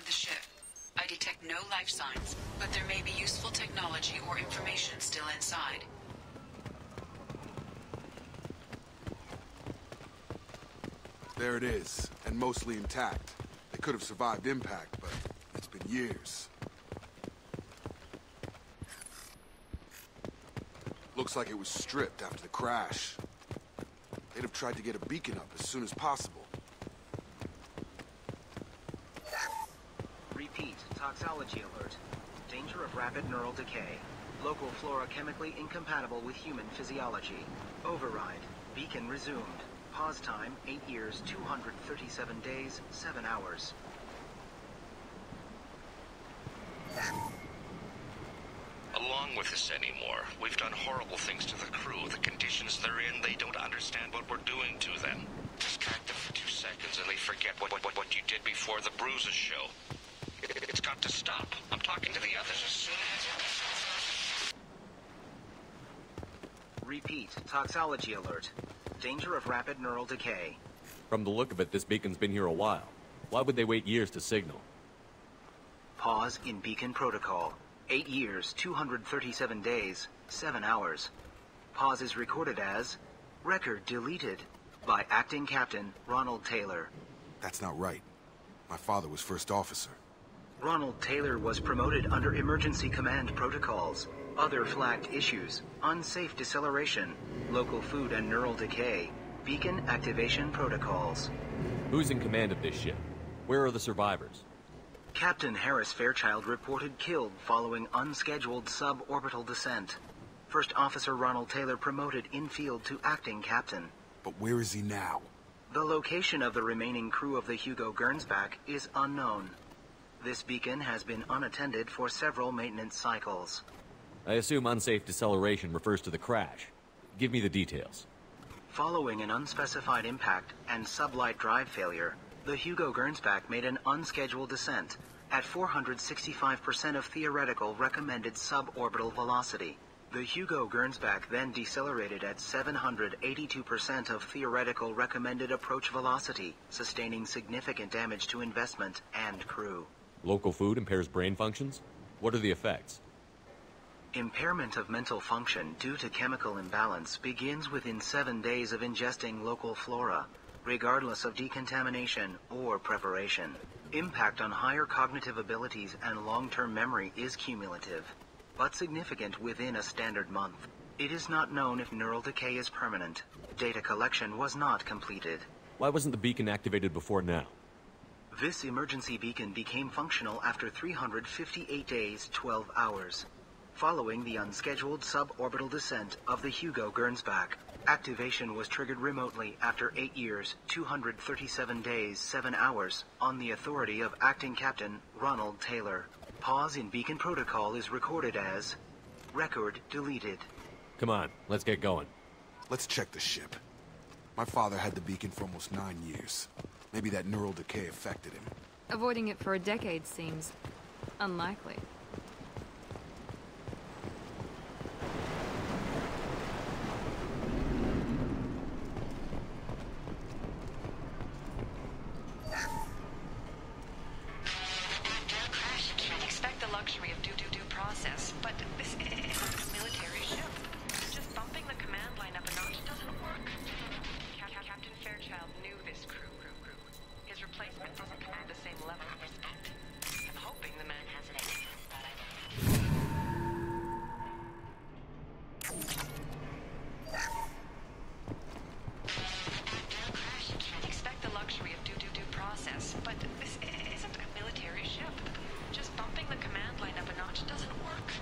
of the ship. I detect no life signs, but there may be useful technology or information still inside. There it is, and mostly intact. They could have survived impact, but it's been years. Looks like it was stripped after the crash. They'd have tried to get a beacon up as soon as possible. Repeat, toxology alert. Danger of rapid neural decay. Local flora chemically incompatible with human physiology. Override. Beacon resumed. Pause time, 8 years, 237 days, 7 hours. Along with this anymore. We've done horrible things to the crew. The conditions they're in, they don't understand what we're doing to them. Distract them for 2 seconds and they forget what you did before the bruises show. It's got to stop. I'm talking to the others as soon as... Repeat, toxology alert. Danger of rapid neural decay. From the look of it, this beacon's been here a while. Why would they wait years to signal? Pause in beacon protocol. 8 years, 237 days, 7 hours. Pause is recorded as record deleted by acting captain Ronald Taylor. That's not right. My father was first officer. Ronald Taylor was promoted under emergency command protocols. Other flagged issues: unsafe deceleration, local food and neural decay, beacon activation protocols. Who's in command of this ship? Where are the survivors? Captain Harris Fairchild reported killed following unscheduled suborbital descent. First Officer Ronald Taylor promoted in-field to acting captain. But where is he now? The location of the remaining crew of the Hugo Gernsback is unknown. This beacon has been unattended for several maintenance cycles. I assume unsafe deceleration refers to the crash. Give me the details. Following an unspecified impact and sublight drive failure, the Hugo Gernsback made an unscheduled descent at 465% of theoretical recommended suborbital velocity. The Hugo Gernsback then decelerated at 782% of theoretical recommended approach velocity, sustaining significant damage to investment and crew. Local food impairs brain functions? What are the effects? Impairment of mental function due to chemical imbalance begins within 7 days of ingesting local flora, regardless of decontamination or preparation. Impact on higher cognitive abilities and long-term memory is cumulative, but significant within a standard month. It is not known if neural decay is permanent. Data collection was not completed. Why wasn't the beacon activated before now? This emergency beacon became functional after 358 days, 12 hours. following the unscheduled suborbital descent of the Hugo Gernsback. Activation was triggered remotely after 8 years, 237 days, 7 hours, on the authority of Acting Captain Ronald Taylor. Pause in beacon protocol is recorded as record deleted. Come on, let's get going. Let's check the ship. My father had the beacon for almost 9 years. Maybe that neural decay affected him. Avoiding it for a decade seems unlikely. Expect the luxury of due process, but this is a military ship. Just bumping the command line up a notch doesn't work. Captain Fairchild knew this crew. His replacement doesn't command the same level of respect. I'm hoping the man has it in him, but I expect the luxury of due process, but this isn't a military ship. Just bumping the command line up a notch doesn't work.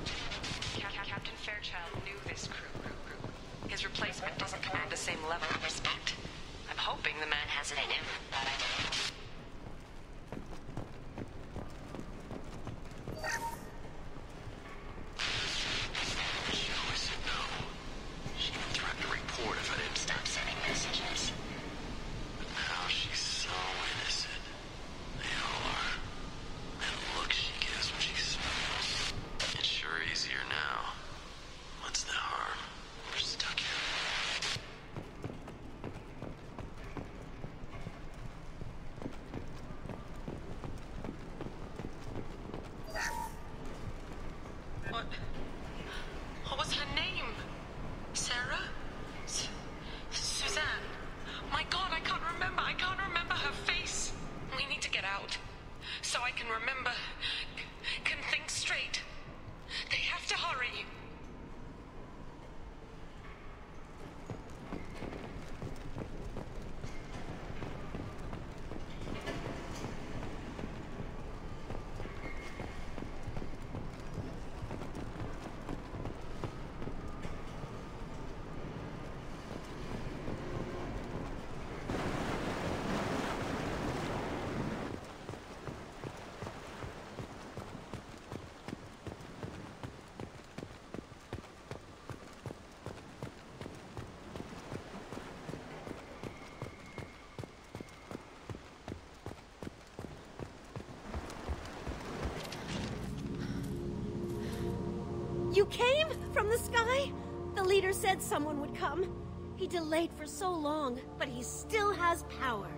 Captain Fairchild knew this crew. His replacement doesn't command the same level of respect. I'm hoping the man has it in him, but I don't. What was her name? Sarah? Suzanne? My God, I can't remember her face. We need to get out. So I can remember, can think straight. They have to hurry. You came from the sky? The leader said someone would come. He delayed for so long, but he still has power.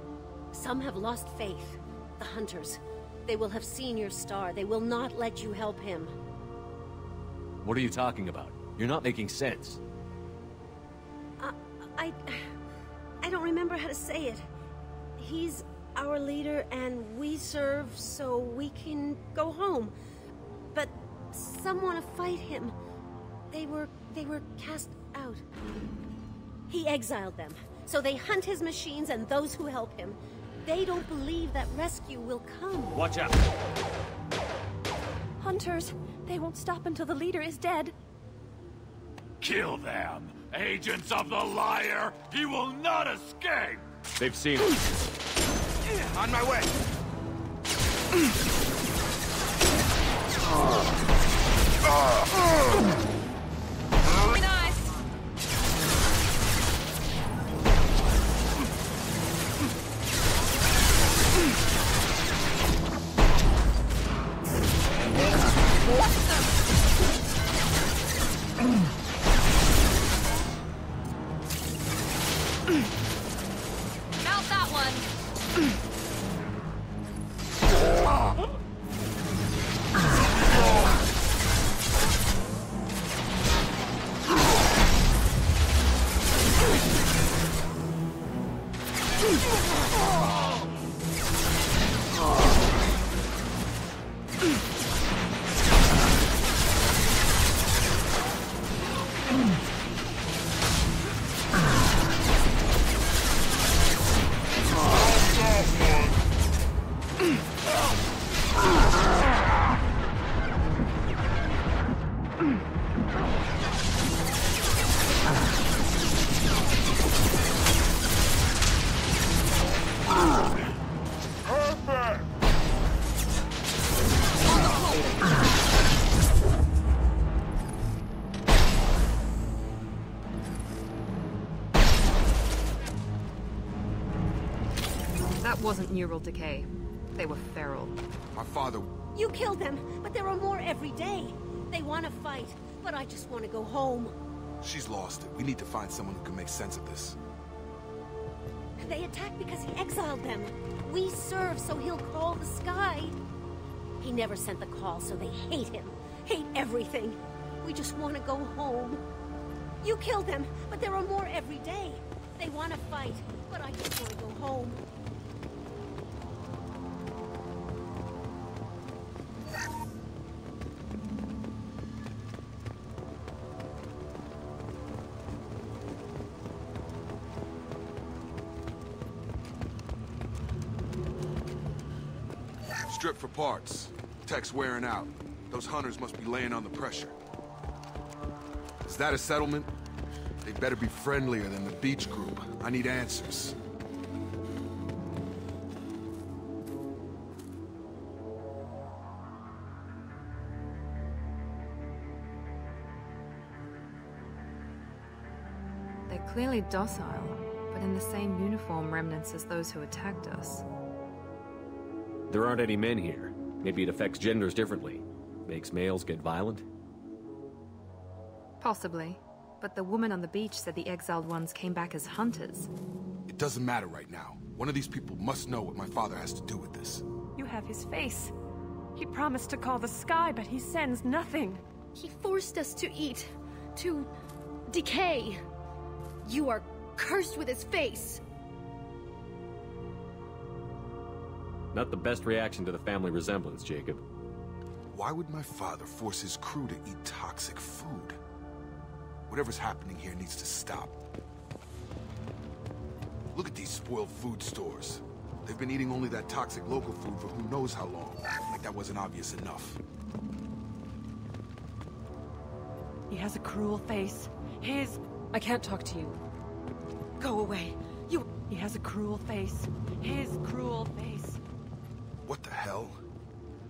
Some have lost faith. The hunters. They will have seen your star. They will not let you help him. What are you talking about? You're not making sense. I don't remember how to say it. He's our leader and we serve so we can go home. But some want to fight him. They were cast out. He exiled them, so they hunt his machines and those who help him. They don't believe that rescue will come. Watch out! Hunters, they won't stop until the leader is dead. Kill them! Agents of the liar! He will not escape! They've seen us. On my way! Nice! Mount that one! Wasn't neural decay. They were feral. My father... You killed them, but there are more every day. They want to fight, but I just want to go home. She's lost it. We need to find someone who can make sense of this. They attacked because he exiled them. We serve so he'll call the sky. He never sent the call, so they hate him. Hate everything. We just want to go home. You killed them, but there are more every day. They want to fight, but I just want to go home. Strip for parts. Tech's wearing out. Those hunters must be laying on the pressure. Is that a settlement? They better be friendlier than the beach group. I need answers. They're clearly docile, but in the same uniform remnants as those who attacked us. There aren't any men here. Maybe it affects genders differently. Makes males get violent? Possibly. But the woman on the beach said the exiled ones came back as hunters. It doesn't matter right now. One of these people must know what my father has to do with this. You have his face. He promised to call the sky, but he sends nothing. He forced us to eat, to decay. You are cursed with his face. Not the best reaction to the family resemblance, Jacob. Why would my father force his crew to eat toxic food? Whatever's happening here needs to stop. Look at these spoiled food stores. They've been eating only that toxic local food for who knows how long. Like that wasn't obvious enough. He has a cruel face. I can't talk to you. Go away. He has a cruel face. His cruel face. What the hell?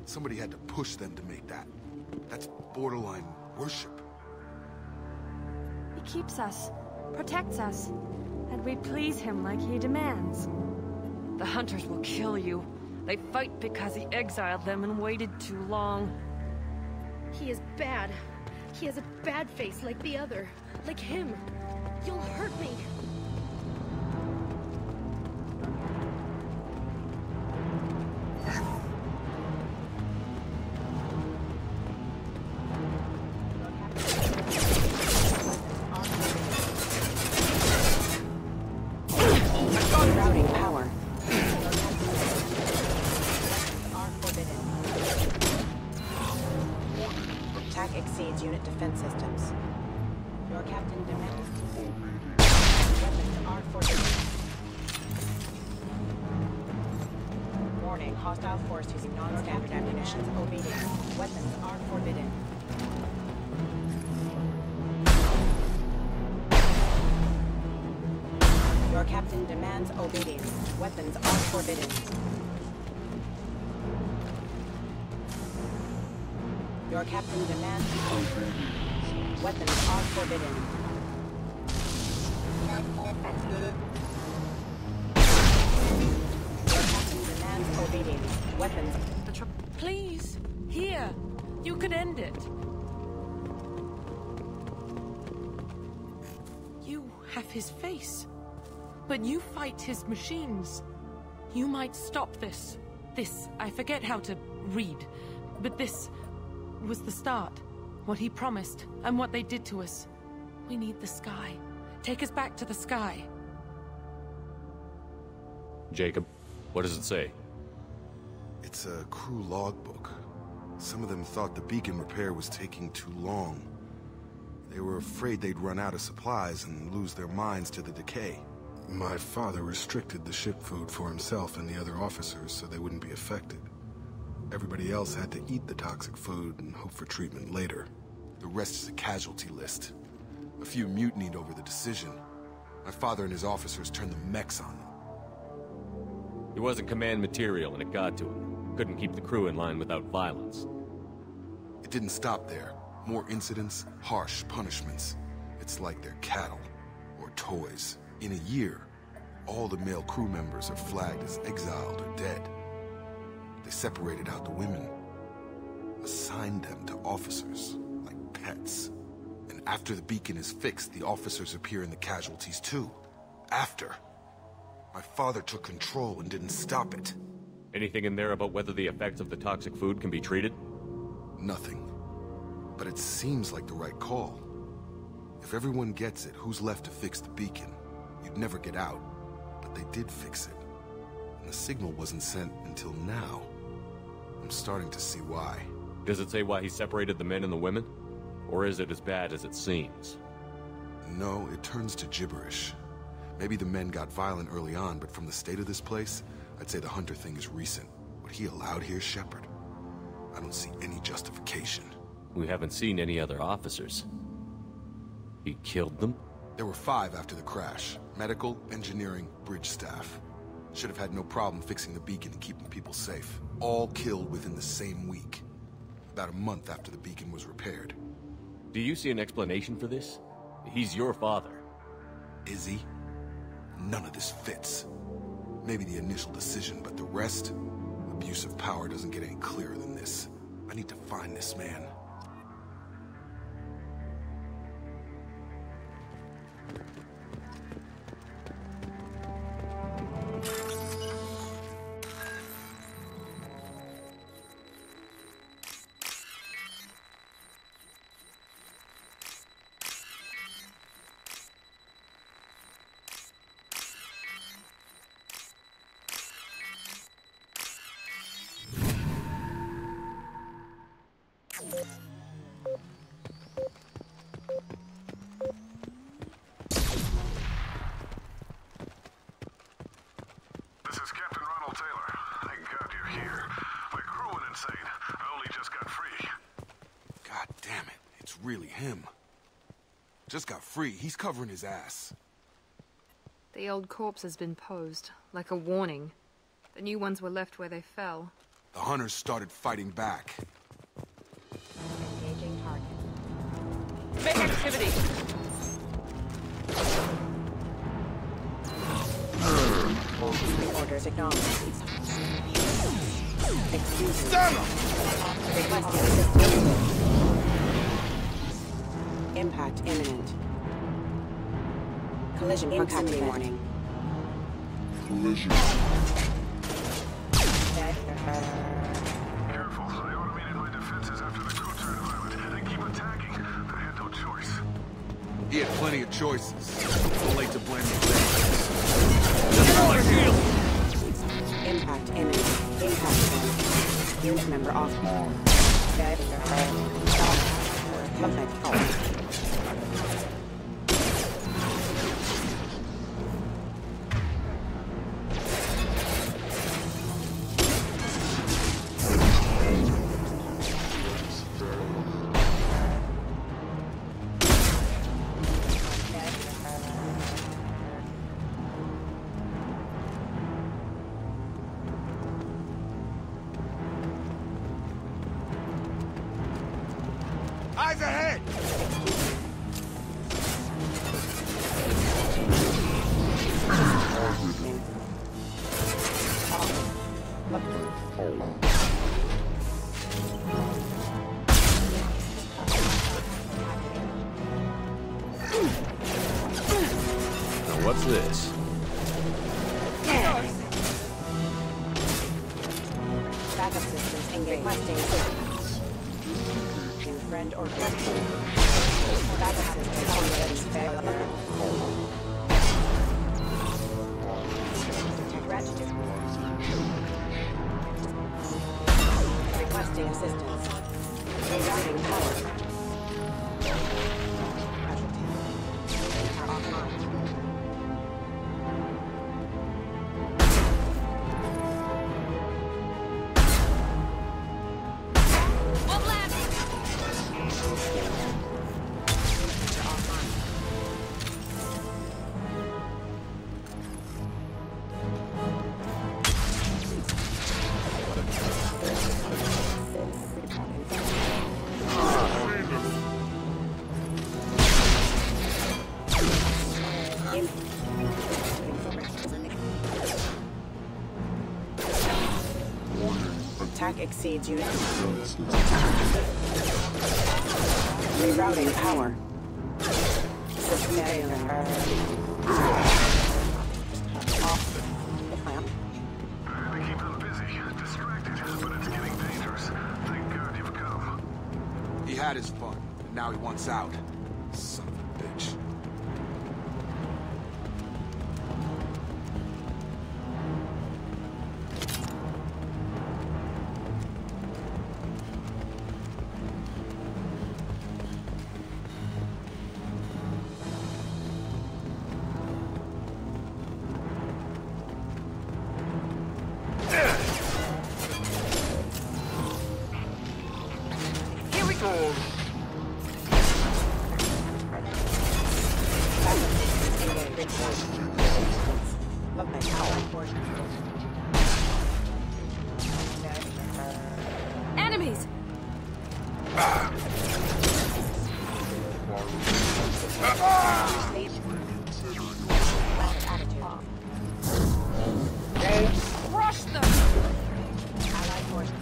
Somebody had to push them to make that. That's borderline worship. He keeps us, protects us, and we please him like he demands. The hunters will kill you. They fight because he exiled them and waited too long. He is bad. He has a bad face like the other. Like him. You'll hurt me. Routing power. Are forbidden. Attack exceeds unit defense systems. Your captain demands. Weapons are forbidden. Warning, hostile force using non-standard ammunition. Obedience. Weapons are forbidden. Your captain demands obedience. Weapons are forbidden. Your captain demands obedience. Weapons are forbidden. Your captain demands obedience. Weapons. Please, here. You could end it. You have his face. But you fight his machines. You might stop this. This, I forget how to read. But this was the start. What he promised, and what they did to us. We need the sky. Take us back to the sky. Jacob, what does it say? It's a crew logbook. Some of them thought the beacon repair was taking too long. They were afraid they'd run out of supplies and lose their minds to the decay. My father restricted the ship food for himself and the other officers so they wouldn't be affected. Everybody else had to eat the toxic food and hope for treatment later. The rest is a casualty list. A few mutinied over the decision. My father and his officers turned the mechs on them. He wasn't command material and it got to him. Couldn't keep the crew in line without violence. It didn't stop there. More incidents, harsh punishments. It's like they're cattle or toys. In a year, All the male crew members are flagged as exiled or dead. They separated out the women, assigned them to officers, like pets. And after the beacon is fixed, the officers appear in the casualties too. After. My father took control and didn't stop it. Anything in there about whether the effects of the toxic food can be treated? Nothing. But it seems like the right call. If everyone gets it, who's left to fix the beacon? You'd never get out. But they did fix it. And the signal wasn't sent until now. I'm starting to see why. Does it say why he separated the men and the women? Or is it as bad as it seems? No, it turns to gibberish. Maybe the men got violent early on, but from the state of this place, I'd say the Hunter thing is recent. What he allowed here, Shepard? I don't see any justification. We haven't seen any other officers. He killed them? There were 5 after the crash. Medical, engineering, bridge staff. Should have had no problem fixing the beacon and keeping people safe. All killed within the same week. About a month after the beacon was repaired. Do you see an explanation for this? He's your father. Is he? None of this fits. Maybe the initial decision, but the rest? Abuse of power doesn't get any clearer than this. I need to find this man. Really him. Just got free. He's covering his ass. The old corpse has been posed, like a warning. The new ones were left where they fell. The hunters started fighting back. Engaging target. Make activity! Orders acknowledged. Excuse me. Stand up! Requesting assistance. Impact imminent. Collision proximity warning. Collision. Careful. I automated my defenses after the crew turned violent. They keep attacking. I had no choice. He had plenty of choices. Too late to blame the Impact imminent. Impact imminent. Unit member offline. Eyes ahead! Now what's this? Backup systems engaged. Requesting assistance. Friend or friend. Backup systems already failed. Threat. Requesting assistance. Rerouting power. Casualty. Offline. exceeds unit. Rerouting power. System failure. They keep them busy, distracted, but it's getting dangerous. Thank God you've come. He had his fun, and now he wants out. Son of a bitch. Here we go. Of my power. Enemies! Crush them! Allied forces.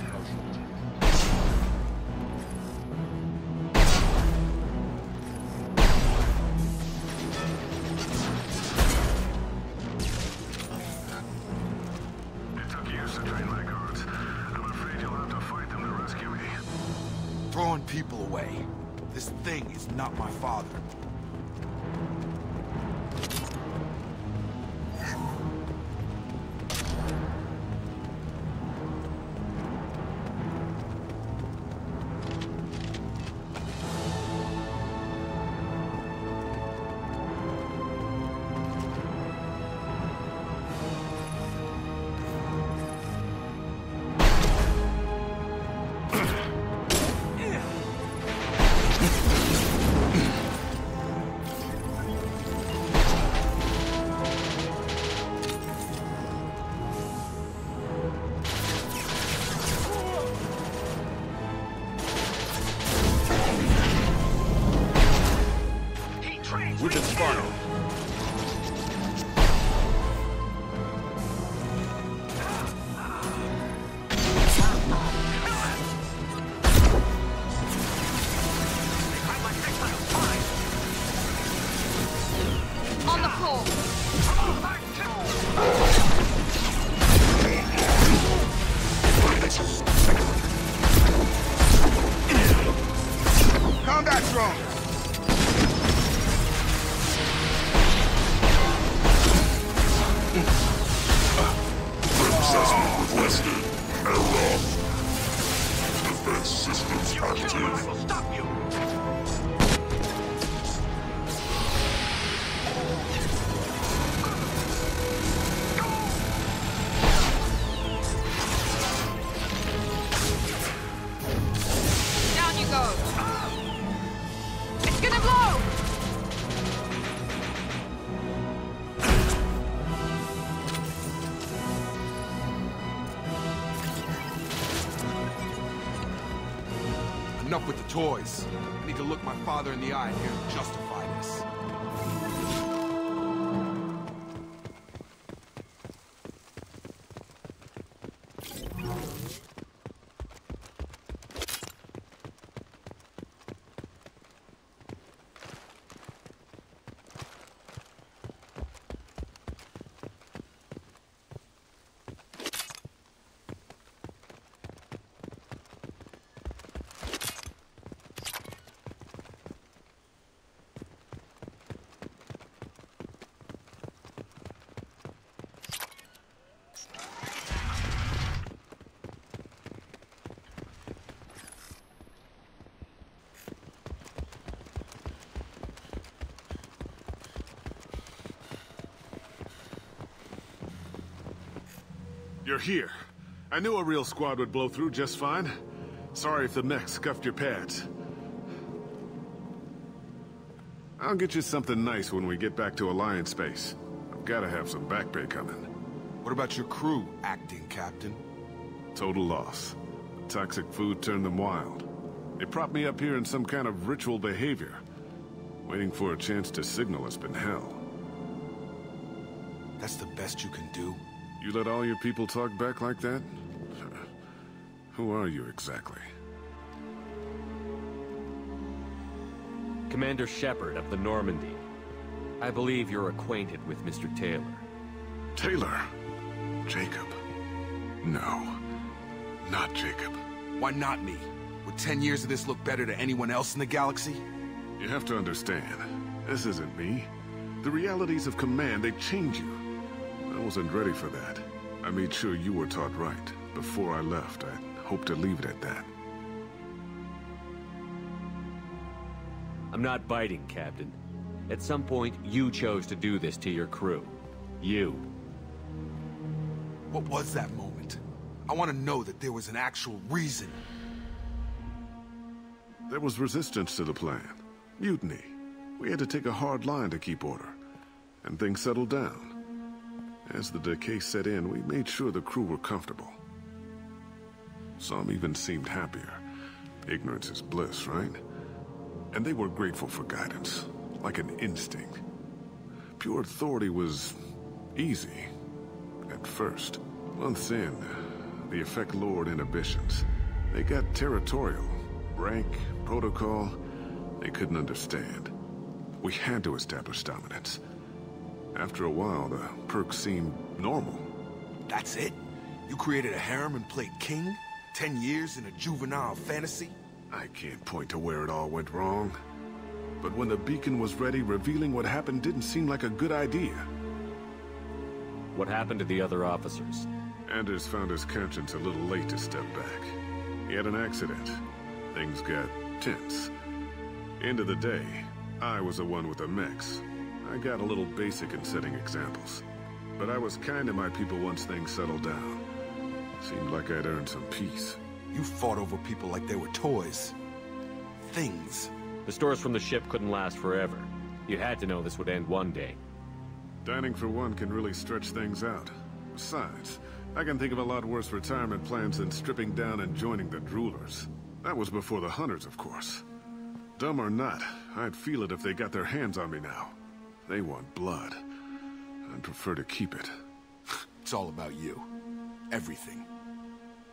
It took years to train my guards. I'm afraid you'll have to fight them to rescue me. Throwing people away. This thing is not my father. We've been spotted. On the floor! Combat drone! Assessment requested. Error. Defense systems active. Will stop you. Down you go! It's gonna blow! Enough with the toys. I need to look my father in the eye here and justify this. You're here. I knew a real squad would blow through just fine. Sorry if the mech scuffed your pads. I'll get you something nice when we get back to Alliance space. I've gotta have some back pay coming. What about your crew, acting captain? Total loss. Toxic food turned them wild. They propped me up here in some kind of ritual behavior. Waiting for a chance to signal has been hell. That's the best you can do? You let all your people talk back like that? Who are you exactly? Commander Shepard of the Normandy. I believe you're acquainted with Mr. Taylor. Taylor? Jacob? No. Not Jacob. Why not me? Would 10 years of this look better to anyone else in the galaxy? You have to understand, this isn't me. The realities of command, they change you. I wasn't ready for that. I made sure you were taught right. Before I left, I hoped to leave it at that. I'm not biting, Captain. At some point, you chose to do this to your crew. You. What was that moment? I want to know that there was an actual reason. There was resistance to the plan. Mutiny. We had to take a hard line to keep order. And things settled down. As the decay set in, we made sure the crew were comfortable. Some even seemed happier. Ignorance is bliss, right? And they were grateful for guidance, like an instinct. Pure authority was easy, at first. Months in, the effect lowered inhibitions. They got territorial. Rank, protocol, they couldn't understand. We had to establish dominance. After a while, the perks seemed normal. That's it? You created a harem and played king? 10 years in a juvenile fantasy? I can't point to where it all went wrong. But when the beacon was ready, revealing what happened didn't seem like a good idea. What happened to the other officers? Anders found his conscience a little late to step back. He had an accident. Things got tense. End of the day, I was the one with the mix. I got a little basic in setting examples. But I was kind to my people once things settled down. Seemed like I'd earned some peace. You fought over people like they were toys. Things. The stores from the ship couldn't last forever. You had to know this would end one day. Dining for one can really stretch things out. Besides, I can think of a lot worse retirement plans than stripping down and joining the droolers. That was before the hunters, of course. Dumb or not, I'd feel it if they got their hands on me now. They want blood. I'd prefer to keep it. It's all about you. Everything.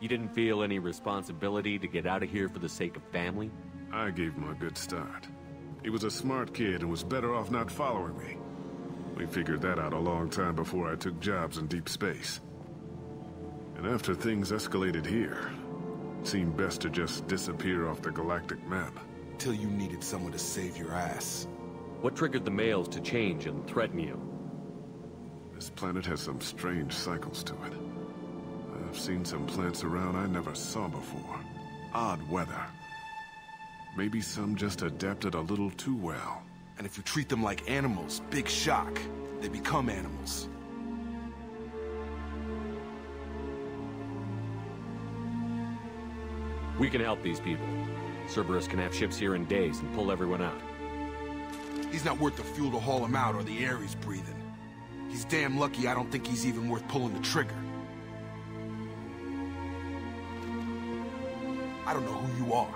You didn't feel any responsibility to get out of here for the sake of family? I gave him a good start. He was a smart kid and was better off not following me. We figured that out a long time before I took jobs in deep space. And after things escalated here, it seemed best to just disappear off the galactic map. Till you needed someone to save your ass. What triggered the males to change and threaten you? This planet has some strange cycles to it. I've seen some plants around I never saw before. Odd weather. Maybe some just adapted a little too well. And if you treat them like animals, big shock. They become animals. We can help these people. Cerberus can have ships here in days and pull everyone out. He's not worth the fuel to haul him out or the air he's breathing. He's damn lucky I don't think he's even worth pulling the trigger. I don't know who you are,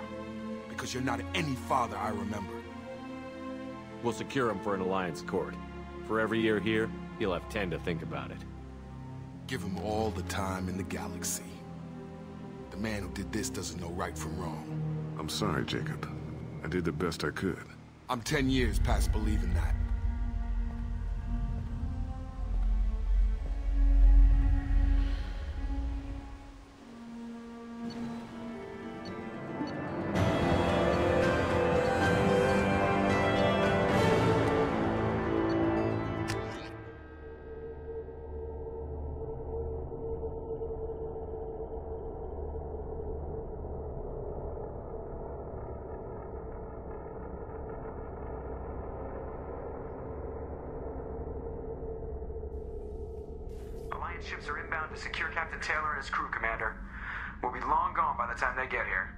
because you're not any father I remember. We'll secure him for an alliance court. For every year here, he'll have 10 to think about it. Give him all the time in the galaxy. The man who did this doesn't know right from wrong. I'm sorry, Jacob. I did the best I could. I'm 10 years past believing that. Ships are inbound to secure Captain Taylor and his crew, Commander. We'll be long gone by the time they get here.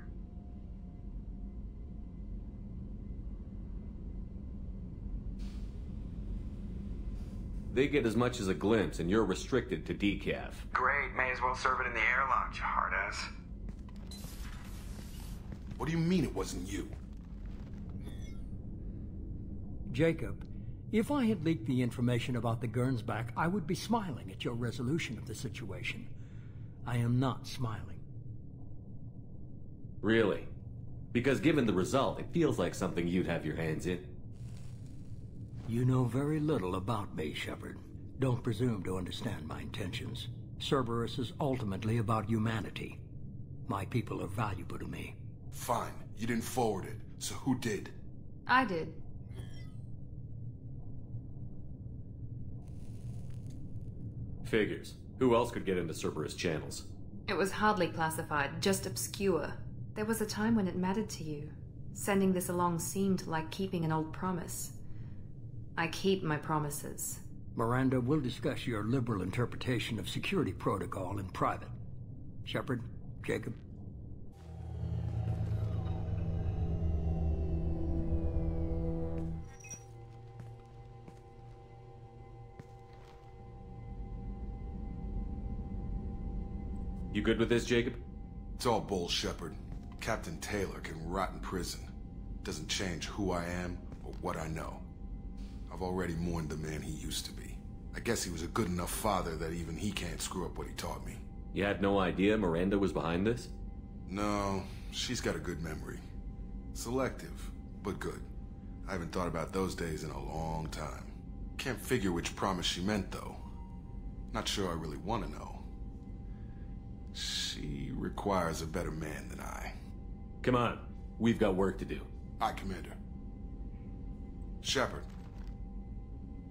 They get as much as a glimpse, and you're restricted to decaf. Great, may as well serve it in the airlock, you hard-ass. What do you mean it wasn't you? Jacob, if I had leaked the information about the Gernsback, I would be smiling at your resolution of the situation. I am not smiling. Really? Because given the result, it feels like something you'd have your hands in. You know very little about me, Shepard. Don't presume to understand my intentions. Cerberus is ultimately about humanity. My people are valuable to me. Fine. You didn't forward it, so who did? I did. Figures. Who else could get into Cerberus channels? It was hardly classified, just obscure. There was a time when it mattered to you. Sending this along seemed like keeping an old promise. I keep my promises. Miranda, we'll discuss your liberal interpretation of security protocol in private. Shepard, Jacob. You good with this, Jacob? It's all bull, Shepard. Captain Taylor can rot in prison. Doesn't change who I am or what I know. I've already mourned the man he used to be. I guess he was a good enough father that even he can't screw up what he taught me. You had no idea Miranda was behind this? No, she's got a good memory. Selective, but good. I haven't thought about those days in a long time. Can't figure which promise she meant, though. Not sure I really want to know. She requires a better man than I. Come on. We've got work to do. Aye, Commander. Shepard.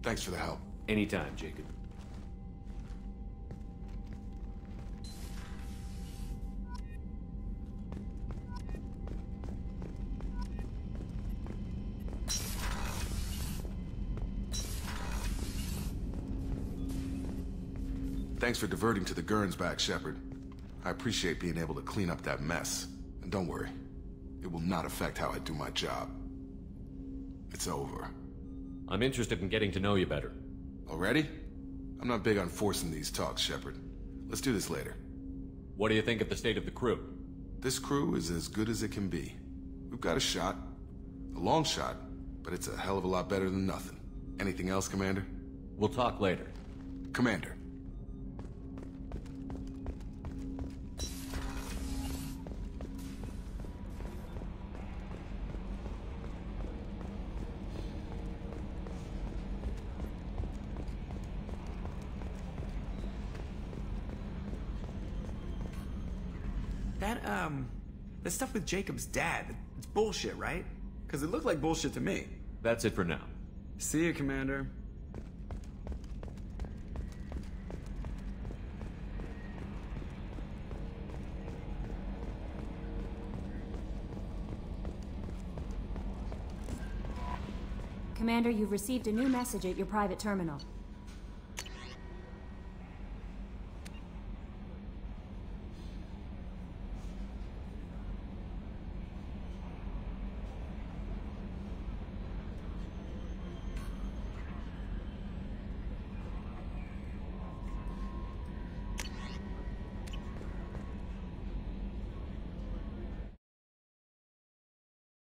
Thanks for the help. Anytime, Jacob. Thanks for diverting to the Gurns back, Shepard. I appreciate being able to clean up that mess. And don't worry, it will not affect how I do my job. It's over. I'm interested in getting to know you better. Already? I'm not big on forcing these talks, Shepard. Let's do this later. What do you think of the state of the crew? This crew is as good as it can be. We've got a shot. A long shot, but it's a hell of a lot better than nothing. Anything else, Commander? We'll talk later. Commander. That stuff with Jacob's dad, it's bullshit, right? Because it looked like bullshit to me. That's it for now. See you, Commander. Commander, you've received a new message at your private terminal.